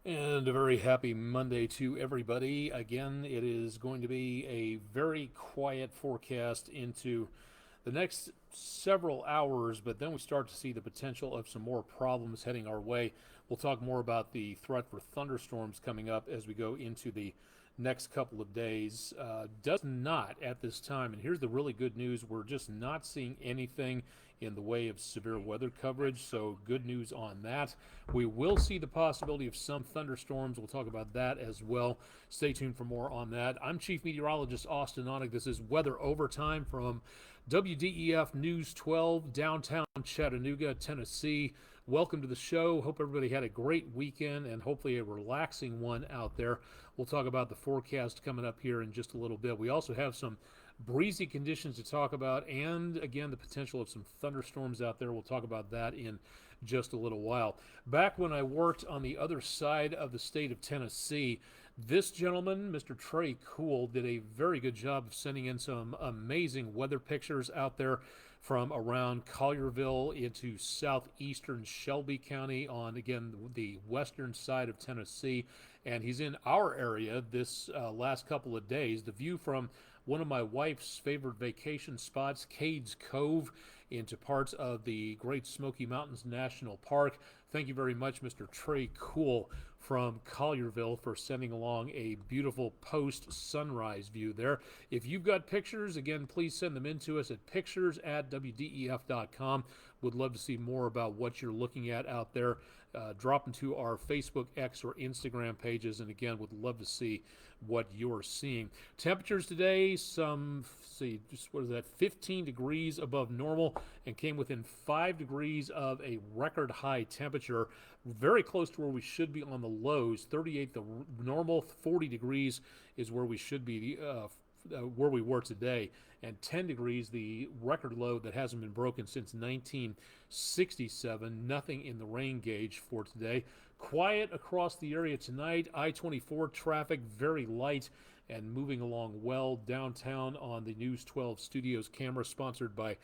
And a very happy Monday to everybody. Again, it is going to be a very quiet forecast into the next several hours, but then we start to see the potential of some more problems heading our way. We'll talk more about the threat for thunderstorms coming up as we go into the next couple of days. Does not at this time, and here's the really good news, we're just not seeing anything in the way of severe weather coverage, so good news on that. We will see the possibility of some thunderstorms. We'll talk about that as well. Stay tuned for more on that. I'm Chief Meteorologist Austen Onek. This is Weather Overtime from WDEF News 12, downtown Chattanooga, Tennessee. Welcome to the show. Hope everybody had a great weekend and hopefully a relaxing one out there. We'll talk about the forecast coming up here in just a little bit. We also have some breezy conditions to talk about, and again, the potential of some thunderstorms out there. We'll talk about that in just a little while. Back when I worked on the other side of the state of Tennessee, this gentleman, Mr. Trey Cool, did a very good job of sending in some amazing weather pictures out there from around Collierville into southeastern Shelby County on, again, the western side of Tennessee. And he's in our area this last couple of days. The view from one of my wife's favorite vacation spots, Cades Cove, into parts of the Great Smoky Mountains National Park. Thank you very much, Mr. Trey Cool from Collierville, for sending along a beautiful post-sunrise view there. If you've got pictures, again, please send them in to us at pictures@wdef.com. Would love to see more about what you're looking at out there. Drop into our Facebook, X, or Instagram pages, and again, would love to see what you're seeing. Temperatures today, just what is that, 15 degrees above normal, and came within 5 degrees of a record high temperature, very close to where we should be on the lows. 38 the normal, 40 degrees is where we should be, where we were today, and 10 degrees the record low that hasn't been broken since 1967. Nothing in the rain gauge for today. Quiet across the area tonight. I-24 traffic very light and moving along well downtown on the News 12 Studios camera, sponsored by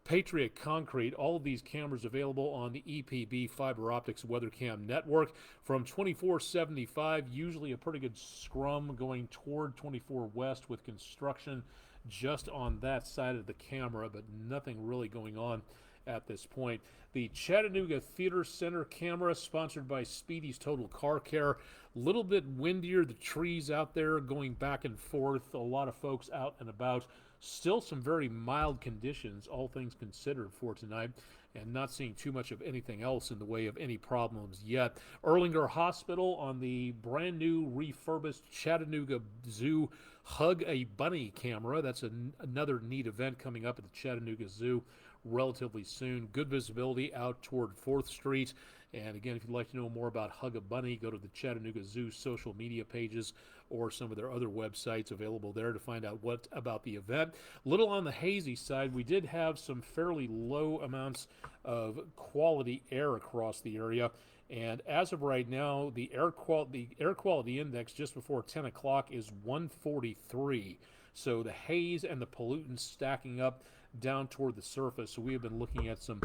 Patriot Concrete. All of these cameras available on the EPB Fiber Optics WeatherCam network from 2475. Usually a pretty good scrum going toward 24 West with construction just on that side of the camera, but nothing really going on at this point. The Chattanooga Theater Center camera, sponsored by Speedy's Total Car Care. A little bit windier, the trees out there going back and forth, a lot of folks out and about. Still some very mild conditions, all things considered, for tonight, and not seeing too much of anything else in the way of any problems yet. Erlanger Hospital on the brand new refurbished Chattanooga Zoo Hug a Bunny camera. That's another neat event coming up at the Chattanooga Zoo relatively soon. Good visibility out toward 4th Street. And again, if you'd like to know more about Hug a Bunny, go to the Chattanooga Zoo social media pages or some of their other websites available there to find out what about the event. A little on the hazy side, we did have some fairly low amounts of quality air across the area. And as of right now, the air quality index just before 10 o'clock is 143. So the haze and the pollutants stacking up down toward the surface. So we have been looking at some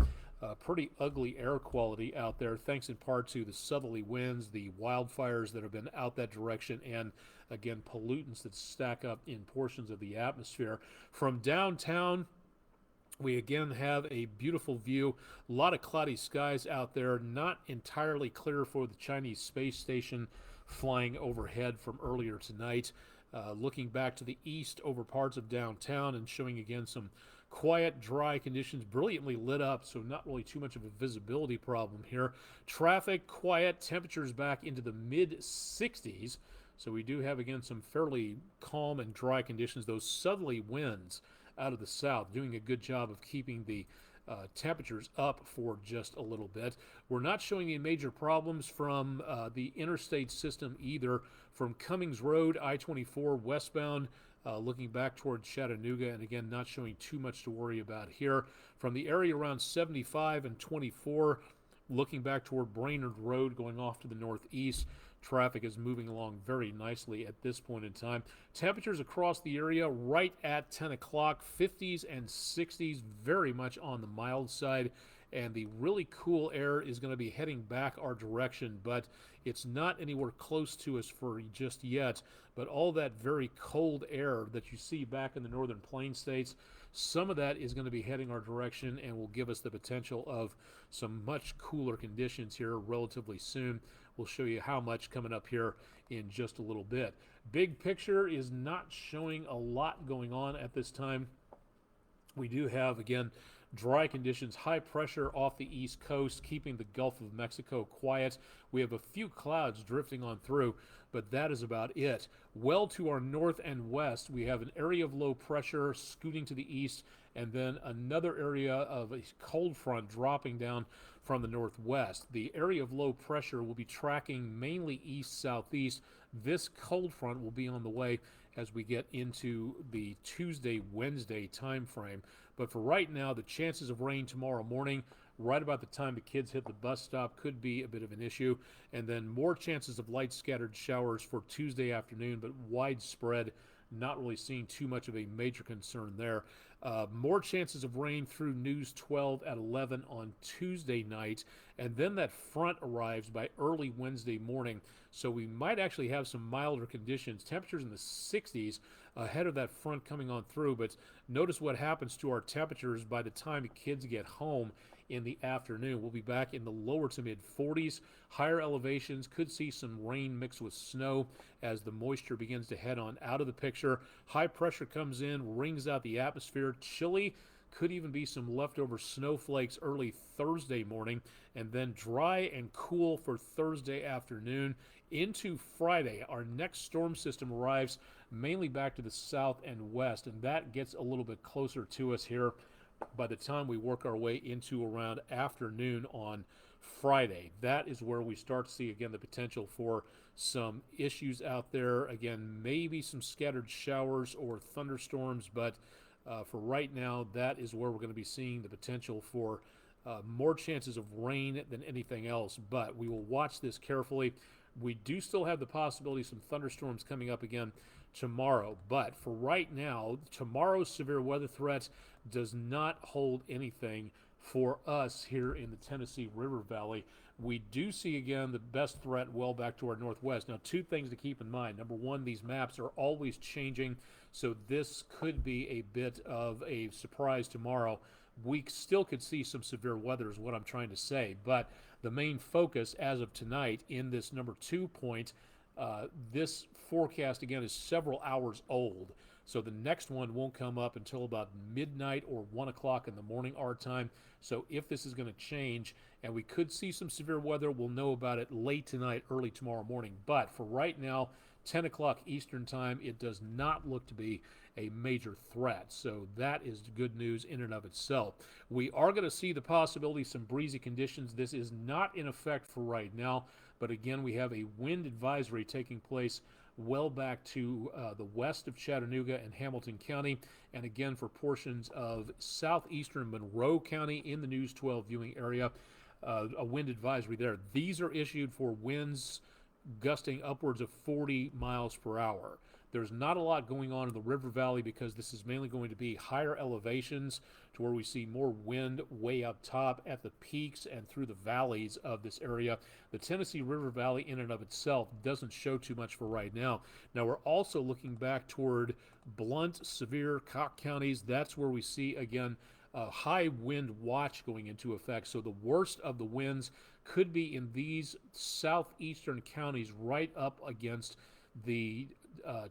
pretty ugly air quality out there, thanks in part to the southerly winds, the wildfires that have been out that direction, and again, pollutants that stack up in portions of the atmosphere. From downtown, we again have a beautiful view. A lot of cloudy skies out there, not entirely clear for the Chinese space station flying overhead from earlier tonight. Looking back to the east over parts of downtown and showing again some quiet, dry conditions, brilliantly lit up, so not really too much of a visibility problem here. Traffic quiet, temperatures back into the mid-60s, so we do have again some fairly calm and dry conditions. Those southerly winds out of the south doing a good job of keeping the temperatures up for just a little bit. We're not showing any major problems from the interstate system either. From Cummings Road, I-24 westbound, looking back toward Chattanooga, and again, not showing too much to worry about here. From the area around 75 and 24, looking back toward Brainerd Road, going off to the northeast, traffic is moving along very nicely at this point in time. Temperatures across the area right at 10 o'clock, 50s and 60s, very much on the mild side. and the really cool air is going to be heading back our direction, but it's not anywhere close to us for just yet. But all that very cold air that you see back in the northern plain states, some of that is going to be heading our direction and will give us the potential of some much cooler conditions here relatively soon. We'll show you how much coming up here in just a little bit. Big picture is not showing a lot going on at this time. We do have, again, dry conditions, high pressure off the east coast, keeping the Gulf of Mexico quiet. We have a few clouds drifting on through, but that is about it. Well to our north and west, we have an area of low pressure scooting to the east, and then another area of a cold front dropping down from the northwest. The area of low pressure will be tracking mainly east-southeast. This cold front will be on the way as we get into the Tuesday-Wednesday time frame. But for right now, the chances of rain tomorrow morning, right about the time the kids hit the bus stop, could be a bit of an issue. And then more chances of light scattered showers for Tuesday afternoon, but widespread, not really seeing too much of a major concern there. More chances of rain through News 12 at 11 on Tuesday night, and then that front arrives by early Wednesday morning, so we might actually have some milder conditions, temperatures in the 60s ahead of that front coming on through. But notice what happens to our temperatures by the time the kids get home in the afternoon. We'll be back in the lower to mid 40s. Higher elevations could see some rain mixed with snow as the moisture begins to head on out of the picture. High pressure comes in, wrings out the atmosphere. Chilly, could even be some leftover snowflakes early Thursday morning, and then dry and cool for Thursday afternoon into Friday. Our next storm system arrives mainly back to the south and west, and that gets a little bit closer to us here by the time we work our way into around afternoon on Friday. That is where we start to see, again, the potential for some issues out there. Again, maybe some scattered showers or thunderstorms, but for right now, that is where we're going to be seeing the potential for more chances of rain than anything else. But we will watch this carefully. We do still have the possibility of some thunderstorms coming up again tomorrow. But for right now, tomorrow's severe weather threat does not hold anything for us here in the Tennessee River Valley. We do see, again, the best threat well back to our northwest. Now, two things to keep in mind. Number one, these maps are always changing, so this could be a bit of a surprise tomorrow. We still could see some severe weather is what I'm trying to say, but the main focus as of tonight in this number 2 point, this forecast, again, is several hours old. So the next one won't come up until about midnight or 1 o'clock in the morning our time. So if this is going to change and we could see some severe weather, we'll know about it late tonight, early tomorrow morning. But for right now, 10 o'clock Eastern time, it does not look to be a major threat. So that is good news in and of itself. We are going to see the possibility of some breezy conditions. This is not in effect for right now, but again, we have a wind advisory taking place well back to the west of Chattanooga and Hamilton County, and again for portions of southeastern Monroe County in the News 12 viewing area, a wind advisory there. These are issued for winds gusting upwards of 40 miles per hour. There's not a lot going on in the River Valley because this is mainly going to be higher elevations to where we see more wind way up top at the peaks and through the valleys of this area. The Tennessee River Valley in and of itself doesn't show too much for right now. Now we're also looking back toward Blount, Sevier, Cocke counties. That's where we see, again, a high wind watch going into effect. So the worst of the winds could be in these southeastern counties right up against the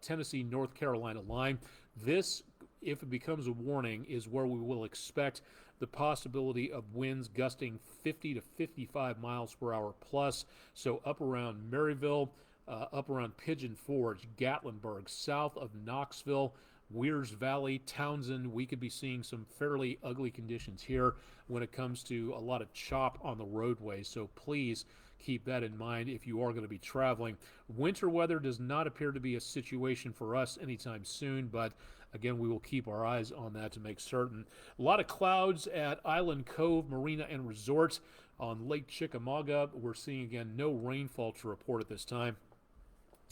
Tennessee, North Carolina line. This, if it becomes a warning, is where we will expect the possibility of winds gusting 50 to 55 miles per hour plus. So up around Maryville, up around Pigeon Forge, Gatlinburg, south of Knoxville, Weirs Valley, Townsend, we could be seeing some fairly ugly conditions here when it comes to a lot of chop on the roadways. So please keep that in mind if you are going to be traveling. Winter weather does not appear to be a situation for us anytime soon, but again, we will keep our eyes on that to make certain. A lot of clouds at Island Cove Marina and Resort on Lake Chickamauga. We're seeing, again, no rainfall to report at this time.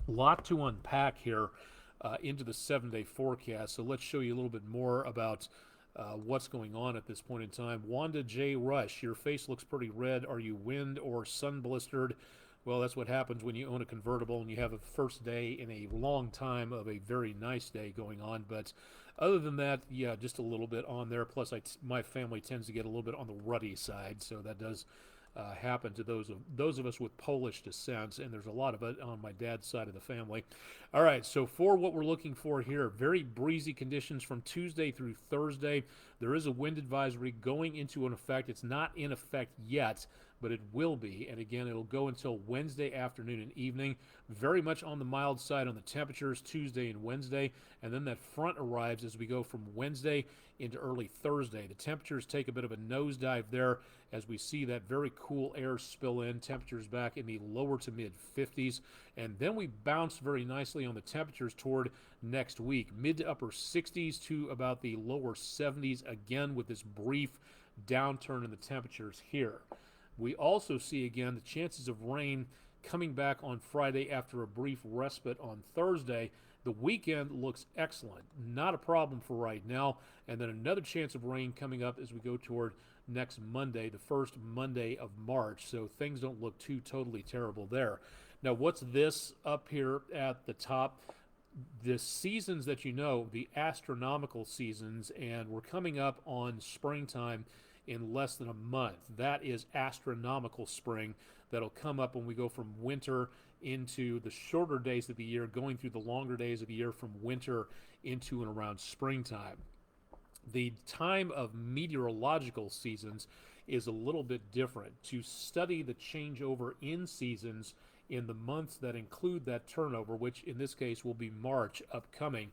A lot to unpack here into the 7-day forecast. So let's show you a little bit more about what's going on at this point in time. Wanda J. Rush, your face looks pretty red. Are you wind or sun blistered? Well, that's what happens when you own a convertible and you have a first day in a long time of a very nice day going on. But other than that, yeah, just a little bit on there. Plus, my family tends to get a little bit on the ruddy side, so that does happen to those of us with Polish descent, and there's a lot of it on my dad's side of the family. All right, so for what we're looking for here, very breezy conditions from Tuesday through Thursday. There is a wind advisory going into an effect. It's not in effect yet, but it will be. And again, it'll go until Wednesday afternoon and evening. Very much on the mild side on the temperatures Tuesday and Wednesday. And then that front arrives as we go from Wednesday into early Thursday. The temperatures take a bit of a nosedive there as we see that very cool air spill in. Temperatures back in the lower to mid 50s. And then we bounce very nicely on the temperatures toward next week. Mid to upper 60s to about the lower 70s again with this brief downturn in the temperatures here. We also see again the chances of rain coming back on Friday after a brief respite on Thursday. The weekend looks excellent. Not a problem for right now. And then another chance of rain coming up as we go toward next Monday, the first Monday of March. So things don't look too totally terrible there. Now, what's this up here at the top? The seasons that you know, the astronomical seasons, and we're coming up on springtime in less than a month. That is astronomical spring. That'll come up when we go from winter into the shorter days of the year, going through the longer days of the year from winter into and around springtime. The time of meteorological seasons is a little bit different. To study the changeover in seasons in the months that include that turnover, which in this case will be March upcoming,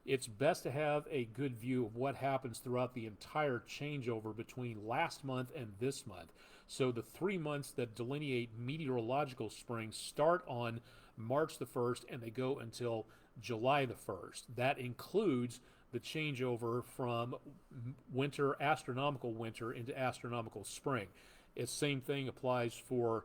it's best to have a good view of what happens throughout the entire changeover between last month and this month. So the 3 months that delineate meteorological spring start on March the 1st and they go until July the 1st. That includes the changeover from winter, astronomical winter, into astronomical spring. It's same thing applies for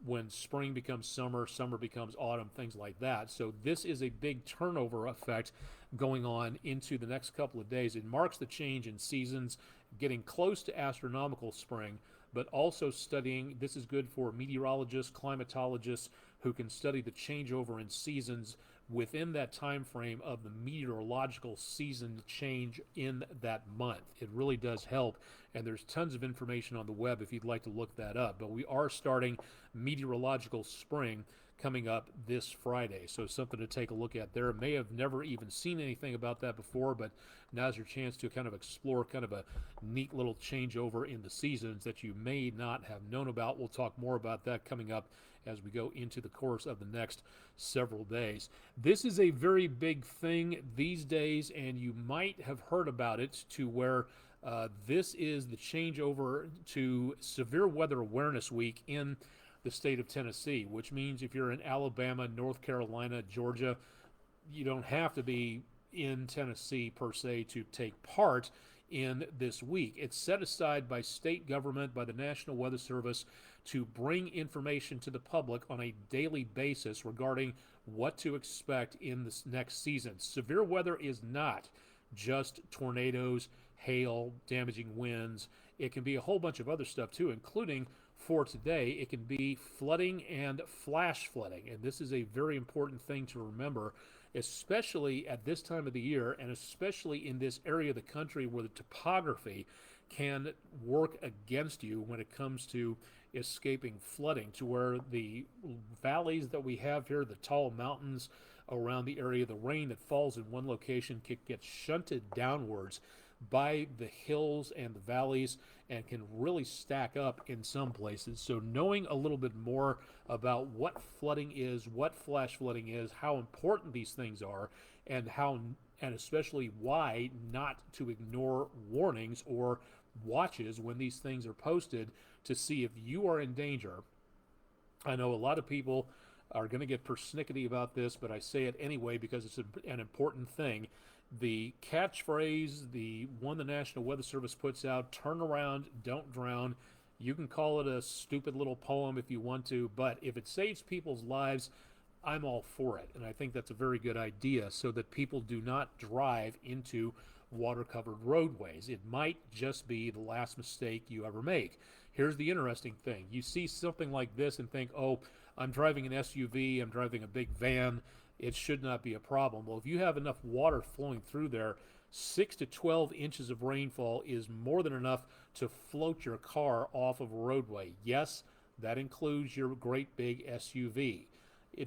when spring becomes summer, summer becomes autumn, things like that. So this is a big turnover effect going on into the next couple of days. It marks the change in seasons, getting close to astronomical spring, but also studying. This is good for meteorologists, climatologists who can study the changeover in seasons within that time frame of the meteorological season change in that month. It really does help, and there's tons of information on the web if you'd like to look that up. But we are starting meteorological spring coming up this Friday, so something to take a look at there. May have never even seen anything about that before, but now's your chance to kind of explore kind of a neat little changeover in the seasons that you may not have known about. We'll talk more about that coming up as we go into the course of the next several days. This is a very big thing these days, and you might have heard about it, to where this is the changeover to Severe Weather Awareness Week in the state of Tennessee, which means if you're in Alabama, North Carolina, Georgia, you don't have to be in Tennessee per se to take part in this week. It's set aside by state government, by the National Weather Service, to bring information to the public on a daily basis regarding what to expect in this next season. Severe weather is not just tornadoes, hail, damaging winds. It can be a whole bunch of other stuff too, including for today, it can be flooding and flash flooding. And this is a very important thing to remember, especially at this time of the year, and especially in this area of the country where the topography can work against you when it comes to escaping flooding, to where the valleys that we have here, the tall mountains around the area, the rain that falls in one location can get shunted downwards by the hills and the valleys and can really stack up in some places. So knowing a little bit more about what flooding is, what flash flooding is, how important these things are, and especially why not to ignore warnings or watches when these things are posted to see if you are in danger. I know a lot of people are going to get persnickety about this, but I say it anyway because it's an important thing. The catchphrase, the one the National Weather Service puts out, turn around, don't drown. You can call it a stupid little poem if you want to, but if it saves people's lives, I'm all for it. And I think that's a very good idea, so that people do not drive into water-covered roadways. It might just be the last mistake you ever make. Here's the interesting thing. You see something like this and think, oh, I'm driving an SUV, I'm driving a big van, it should not be a problem. Well, if you have enough water flowing through there, 6 to 12 inches of rainfall is more than enough to float your car off of a roadway. Yes, that includes your great big SUV.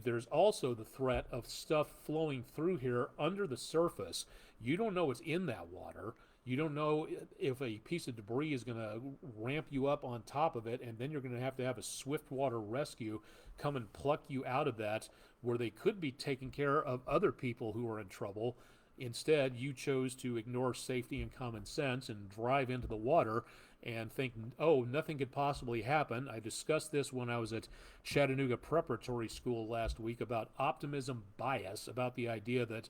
There's also the threat of stuff flowing through here under the surface. You don't know what's in that water. You don't know if a piece of debris is going to ramp you up on top of it, and then you're going to have a swift water rescue come and pluck you out of that, where they could be taking care of other people who are in trouble. Instead, you chose to ignore safety and common sense and drive into the water and think, oh, nothing could possibly happen. I discussed this when I was at Chattanooga Preparatory School last week about optimism bias, about the idea that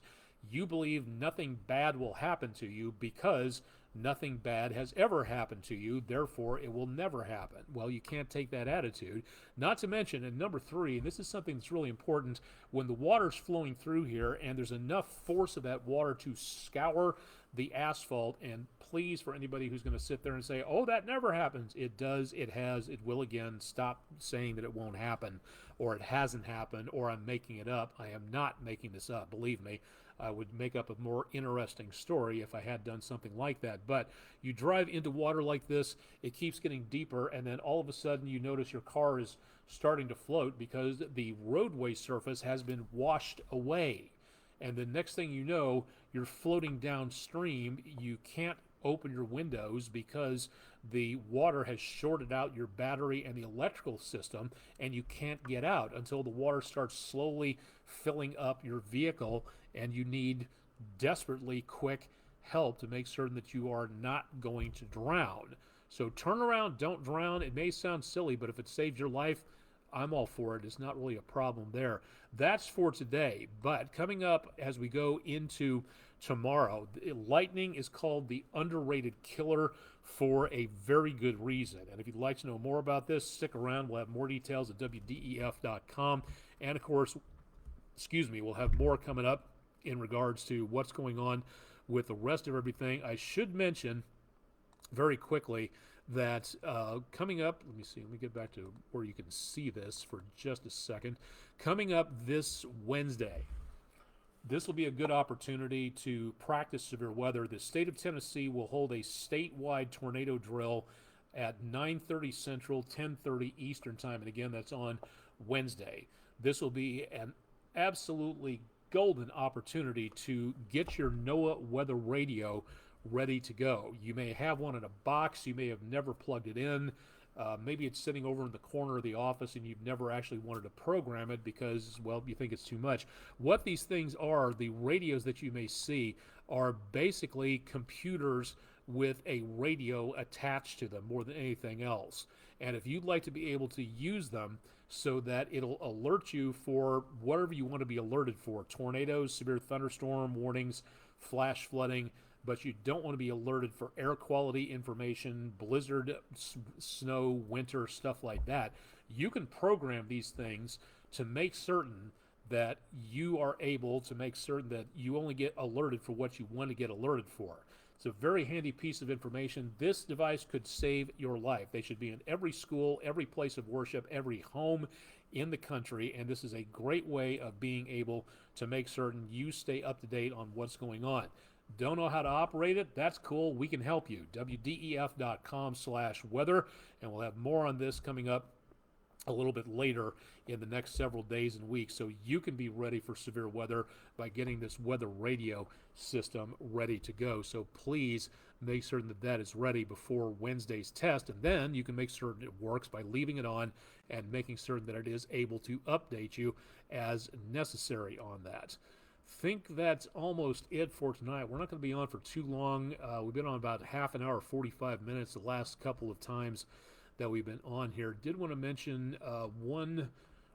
you believe nothing bad will happen to you because nothing bad has ever happened to you, therefore it will never happen. Well, you can't take that attitude. Not to mention, and number three, and this is something that's really important, when the water's flowing through here and there's enough force of that water to scour the asphalt, and please, for anybody who's going to sit there and say, oh, that never happens, it does, it has, it will again. Stop saying that it won't happen, or it hasn't happened, or I'm making it up. I am not making this up, believe me. I would make up a more interesting story if I had done something like that. But you drive into water like this, it keeps getting deeper, and then all of a sudden you notice your car is starting to float because the roadway surface has been washed away. And the next thing you know, you're floating downstream. You can't open your windows because the water has shorted out your battery and the electrical system, and you can't get out until the water starts slowly filling up your vehicle, and you need desperately quick help to make certain that you are not going to drown. So turn around, don't drown. It may sound silly, but if it saves your life, I'm all for it. It's not really a problem there. That's for today. But coming up as we go into tomorrow, lightning is called the underrated killer for a very good reason. And if you'd like to know more about this, stick around. We'll have more details at WDEF.com. And of course, we'll have more coming up in regards to what's going on with the rest of everything. I should mention very quickly that coming up, let me get back to where you can see this for just a second. Coming up this Wednesday, this will be a good opportunity to practice severe weather. The state of Tennessee will hold a statewide tornado drill at 9:30 Central, 10:30 Eastern Time, and again, that's on Wednesday. This will be an absolutely golden opportunity to get your NOAA weather radio ready to go. You may have one in a box, you may have never plugged it in, maybe it's sitting over in the corner of the office and you've never actually wanted to program it because, well, you think it's too much. What these things are, the radios that you may see, are basically computers with a radio attached to them more than anything else. And if you'd like to be able to use them so that it'll alert you for whatever you want to be alerted for, tornadoes, severe thunderstorm warnings, flash flooding, but you don't want to be alerted for air quality information, blizzard, snow, winter, stuff like that, you can program these things to make certain that you are able to make certain that you only get alerted for what you want to get alerted for. It's a very handy piece of information. This device could save your life. They should be in every school, every place of worship, every home in the country, and this is a great way of being able to make certain you stay up to date on what's going on. Don't know how to operate it? That's cool. We can help you. WDEF.com/weather, and we'll have more on this coming up a little bit later in the next several days and weeks, so you can be ready for severe weather by getting this weather radio system ready to go. So please make certain that that is ready before Wednesday's test, and then you can make certain it works by leaving it on and making certain that it is able to update you as necessary on that. Think that's almost it for tonight. We're not going to be on for too long. We've been on about half an hour, 45 minutes the last couple of times that we've been on here. Did want to mention one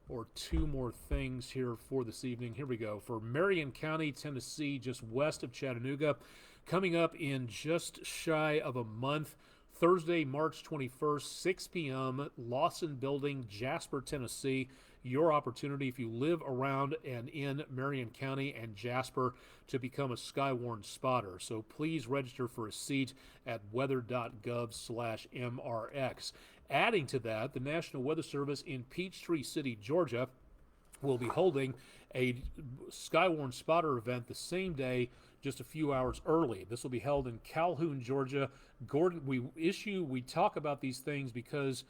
or two more things here for this evening. Here we go. For Marion County, Tennessee, just west of Chattanooga, coming up in just shy of a month, Thursday, March 21st, 6 p.m., Lawson Building, Jasper, Tennessee. your opportunity if you live around and in Marion County and Jasper to become a Skywarn spotter. So please register for a seat at weather.gov/MRX. Adding to that, the National Weather Service in Peachtree City, Georgia, will be holding a Skywarn spotter event the same day, just a few hours early. This will be held in Calhoun, Georgia. Gordon, we talk about these things because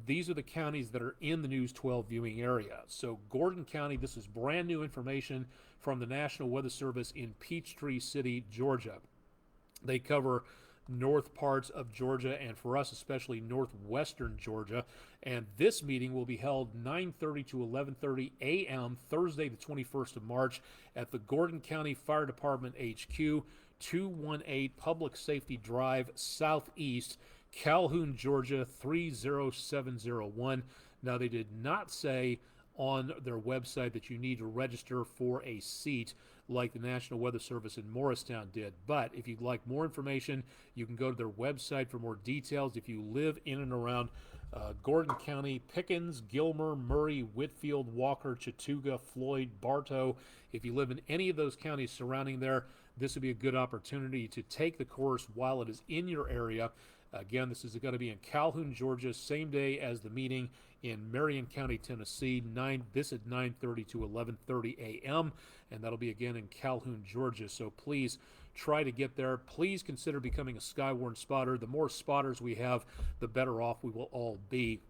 these are the counties that are in the News 12 viewing area. So Gordon County, this is brand new information from the National Weather Service in Peachtree City, Georgia. They cover north parts of Georgia, and for us especially northwestern Georgia. And this meeting will be held 9:30 to 11:30 a.m. Thursday the 21st of March at the Gordon County Fire Department HQ, 218 Public Safety Drive Southeast, Calhoun, Georgia 30701. Now, they did not say on their website that you need to register for a seat like the National Weather Service in Morristown did. But if you'd like more information, you can go to their website for more details. If you live in and around Gordon County, Pickens, Gilmer, Murray, Whitfield, Walker, Chattooga, Floyd, Bartow, if you live in any of those counties surrounding there, this would be a good opportunity to take the course while it is in your area. Again, this is going to be in Calhoun, Georgia, same day as the meeting in Marion County, Tennessee. This at 9:30 to 11:30 a.m., and that'll be again in Calhoun, Georgia. So please try to get there. Please consider becoming a Skywarn spotter. The more spotters we have, the better off we will all be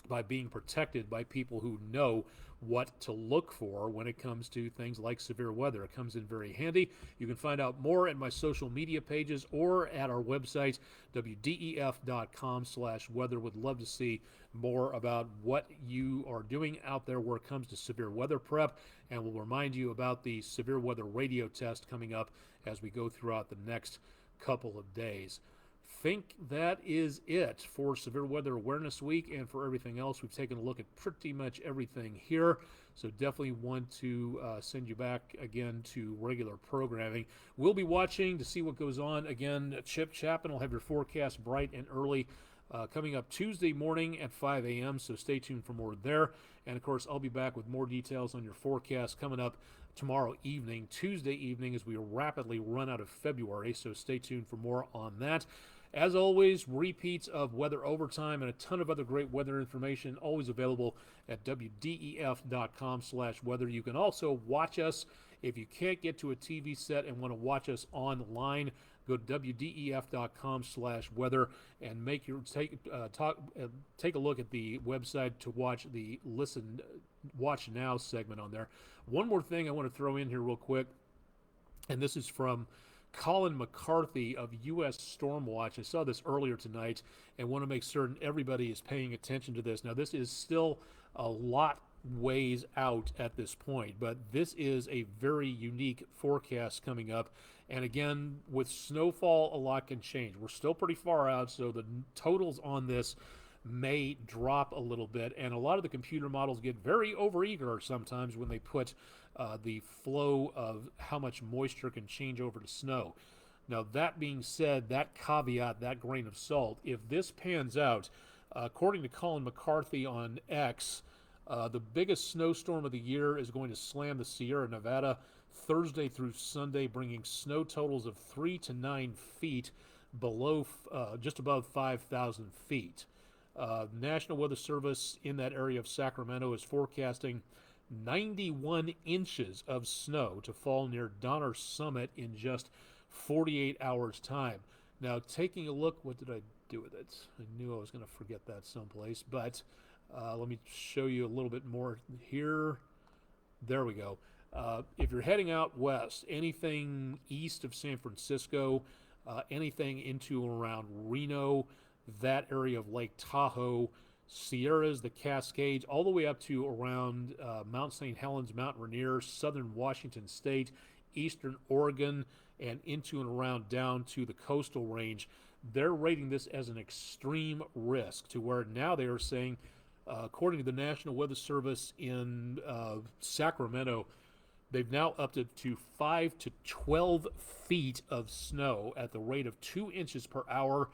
by being protected by people who know what to look for when it comes to things like severe weather. It comes in very handy. You can find out more at my social media pages or at our website, wdef.com/weather. Would love to see more about what you are doing out there where it comes to severe weather prep, and we'll remind you about the severe weather radio test coming up as we go throughout the next couple of days. Think that is it for Severe Weather Awareness Week, and for everything else, we've taken a look at pretty much everything here. So definitely want to send you back again to regular programming. We'll be watching to see what goes on. Again, Chip Chapman will have your forecast bright and early coming up Tuesday morning at 5 a.m., so stay tuned for more there. And, of course, I'll be back with more details on your forecast coming up tomorrow evening, Tuesday evening, as we rapidly run out of February, so stay tuned for more on that. As always, repeats of Weather Overtime and a ton of other great weather information always available at wdef.com/weather. You can also watch us if you can't get to a TV set and want to watch us online. Go to wdef.com/weather and take a look at the website to watch the Watch Now segment on there. One more thing I want to throw in here real quick, and this is from Colin McCarthy of U.S. Stormwatch. I saw this earlier tonight and want to make certain everybody is paying attention to this. Now, this is still a lot ways out at this point, but this is a very unique forecast coming up. And again, with snowfall, a lot can change. We're still pretty far out, so the totals on this may drop a little bit, and a lot of the computer models get very overeager sometimes when they put the flow of how much moisture can change over to snow. Now, that being said, that caveat, that grain of salt, if this pans out, according to Colin McCarthy on X, the biggest snowstorm of the year is going to slam the Sierra Nevada Thursday through Sunday, bringing snow totals of 3 to 9 feet below, just above 5,000 feet. National Weather Service in that area of Sacramento is forecasting 91 inches of snow to fall near Donner Summit in just 48 hours' time. Now, taking a look, what did I do with it? I knew I was going to forget that someplace, but let me show you a little bit more here. There we go. If you're heading out west, anything east of San Francisco, anything into around Reno, that area of Lake Tahoe, Sierras, the Cascades, all the way up to around Mount St. Helens, Mount Rainier, southern Washington State, eastern Oregon, and into and around down to the coastal range. They're rating this as an extreme risk, to where now they are saying, according to the National Weather Service in Sacramento, they've now upped it to 5 to 12 feet of snow at the rate of 2 inches per hour,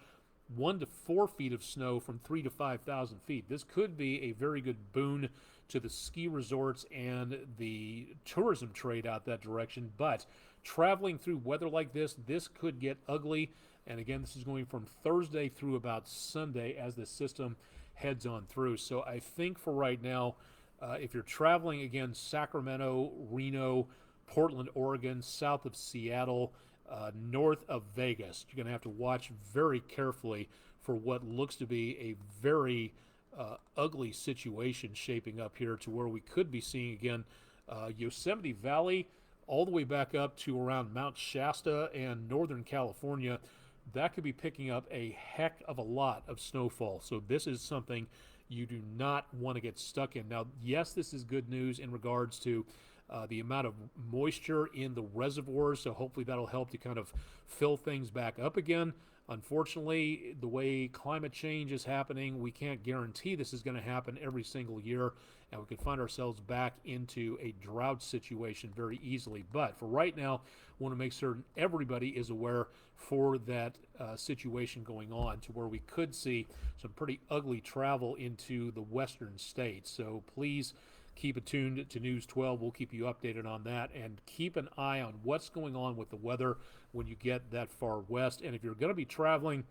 1 to 4 feet of snow from 3 to 5,000 feet. This could be a very good boon to the ski resorts and the tourism trade out that direction. But traveling through weather like this could get ugly. And again, this is going from Thursday through about Sunday as the system heads on through. So I think for right now, if you're traveling, again, Sacramento, Reno, Portland, Oregon, south of Seattle, north of Vegas, you're going to have to watch very carefully for what looks to be a very ugly situation shaping up here, to where we could be seeing, again, Yosemite Valley all the way back up to around Mount Shasta and Northern California. That could be picking up a heck of a lot of snowfall. So this is something you do not want to get stuck in. Now, yes, this is good news in regards to the amount of moisture in the reservoirs, so hopefully that'll help to kind of fill things back up again. Unfortunately, the way climate change is happening, we can't guarantee this is going to happen every single year, and we could find ourselves back into a drought situation very easily. But for right now, we want to make certain everybody is aware for that situation going on, to where we could see some pretty ugly travel into the western states. So please keep attuned to News 12. We'll keep you updated on that, and keep an eye on what's going on with the weather when you get that far west. And if you're going to be traveling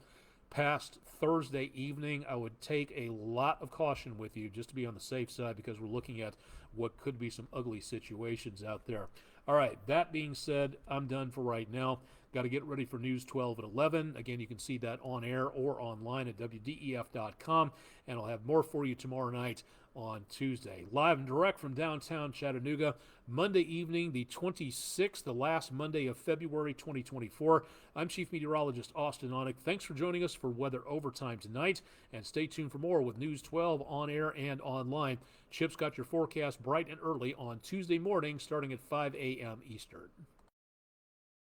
past Thursday evening, I would take a lot of caution with you, just to be on the safe side, because we're looking at what could be some ugly situations out there. All right, that being said, I'm done for right now. Got to get ready for News 12 at 11. Again, you can see that on air or online at WDEF.com, and I'll have more for you tomorrow night on Tuesday. Live and direct from downtown Chattanooga, Monday evening, the 26th, the last Monday of February 2024. I'm Chief Meteorologist Austen Onek. Thanks for joining us for Weather Overtime tonight, and stay tuned for more with News 12 on air and online. Chip's got your forecast bright and early on Tuesday morning, starting at 5 a.m. Eastern.